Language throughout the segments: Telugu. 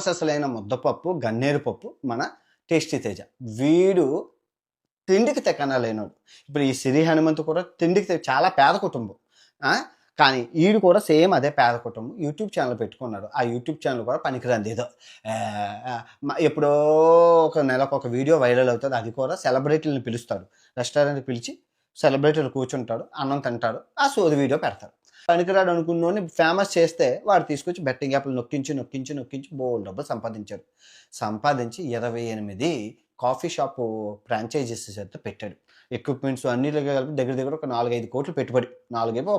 ససలైన ముద్దపప్పు, గన్నేరు పప్పు మన టేస్టీ తేజ. వీడు తిండికి తెక్కన లేనోడు. ఇప్పుడు ఈ సిరి హనుమంతు కూడా తిండికి చాలా పేద కుటుంబం. కానీ ఈడు కూడా సేమ్ అదే పేద కుటుంబం. యూట్యూబ్ ఛానల్ పెట్టుకున్నాడు. ఆ యూట్యూబ్ ఛానల్ కూడా పనికిరాంది ఏదో. ఎప్పుడో ఒక నెలకు ఒక వీడియో వైరల్ అవుతుంది. అది కూడా సెలబ్రిటీలను పిలుస్తాడు. రెస్టారెంట్కి పిలిచి సెలబ్రిటీలు కూర్చుంటాడు, అన్నం తింటాడు, ఆ సోది వీడియో పెడతాడు. పనికిరాడు అనుకున్నోని ఫేమస్ చేస్తే వాడు తీసుకొచ్చి బెట్టింగ్ యాప్లు నొక్కించి బోల్ డబ్బులు సంపాదించి 28 కాఫీ షాపు ఫ్రాంచైజీస్ అయితే పెట్టాడు. ఎక్విప్మెంట్స్ అన్ని కలిపి దగ్గర ఒక 4-5 కోట్లు పెట్టుబడి,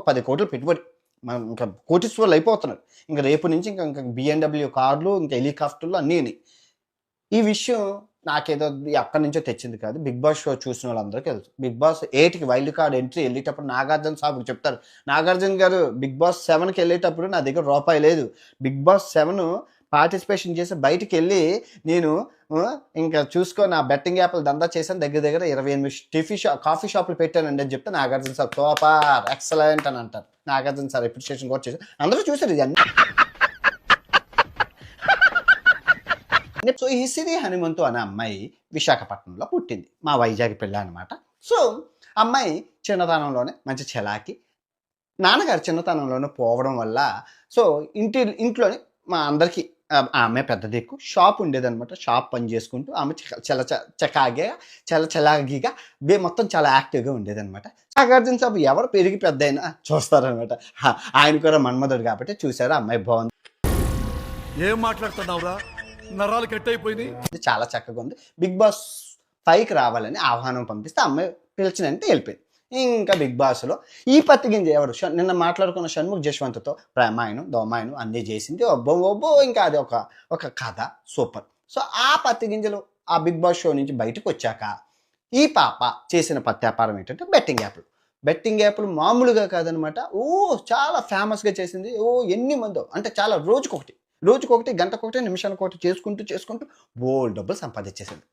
10 కోట్లు పెట్టుబడి. మనం ఇంకా కోటీశ్వర్లు అయిపోతున్నారు. ఇంకా రేపు నుంచి ఇంకా BMW కార్లు, ఇంకా హెలికాప్టర్లు అన్నీ. ఈ విషయం నాకేదో ఎక్కడి నుంచో తెచ్చింది కాదు. బిగ్ బాస్ షో చూసిన వాళ్ళందరికీ తెలుసు. బిగ్ బాస్ 8కి వైల్డ్ కార్డ్ ఎంట్రీ వెళ్ళేటప్పుడు నాగార్జున సాబుకి చెప్తారు, నాగార్జున గారు బిగ్ బాస్ 7కి వెళ్ళేటప్పుడు నా దగ్గర రూపాయి లేదు. బిగ్ బాస్ 7 పార్టిసిపేషన్ చేసి బయటికి వెళ్ళి నేను ఇంకా చూసుకో నా బెట్టింగ్ యాప్లు దందా చేశాను, దగ్గర 28 కాఫీ షాపులు పెట్టానండి అని చెప్తే నాగార్జున సార్ సూపర్ ఎక్సలెంట్ అని అంటారు. నాగార్జున సార్ అప్రిషియేషన్ కూడా చేశారు. అందరూ చూసారు ఇది అన్ని. సో ఈ సిరి హనుమంతు అనే అమ్మాయి విశాఖపట్నంలో పుట్టింది. మా వైజాగ్ పిల్ల అనమాట. సో అమ్మాయి చిన్నతనంలోనే మంచి చలాకి, నాన్నగారు చిన్నతనంలోనే పోవడం వల్ల సో ఇంట్లోనే మా అందరికీ ఆమె పెద్ద దిక్కు. షాప్ ఉండేదనమాట. షాప్ పని చేసుకుంటూ ఆమె చలాగిగా మొత్తం చాలా యాక్టివ్గా ఉండేదనమాట. నాగార్జున సాబు ఎవరు పెరిగి పెద్ద అయినా చూస్తారనమాట. ఆయన కూడా మన్మధుడు కాబట్టి చూసారు, అమ్మాయి బాగుంది, ఏం మాట్లాడుతున్నావురా, నరాలు కట్ అయిపోయింది, చాలా చక్కగా ఉంది. బిగ్ బాస్ 5కి రావాలని ఆహ్వానం పంపిస్తే అమ్మాయి పిలిచినంటే వెళ్ళిపోయింది. ఇంకా బిగ్ బాస్లో ఈ పత్తిగింజ ఎవరు నిన్న మాట్లాడుకున్న షణ్ముఖ్ జశ్వంత్తో ప్రేమాయణం దోమాయణం అన్నీ చేసింది. ఒబ్బో ఇంకా అది ఒక కథ సూపర్. సో ఆ పత్తిగింజలు ఆ బిగ్ బాస్ షో నుంచి బయటకు వచ్చాక ఈ పాప చేసిన పత్యాపారం ఏంటంటే బెట్టింగ్ యాప్లు మామూలుగా కాదనమాట. చాలా ఫేమస్గా చేసింది. ఎన్ని మందో అంటే చాలా రోజుకొకటి, గంటకొకటి, నిమిషానికొకటి చేసుకుంటూ బోల్డ్ డబ్బులు సంపాదించేసింది.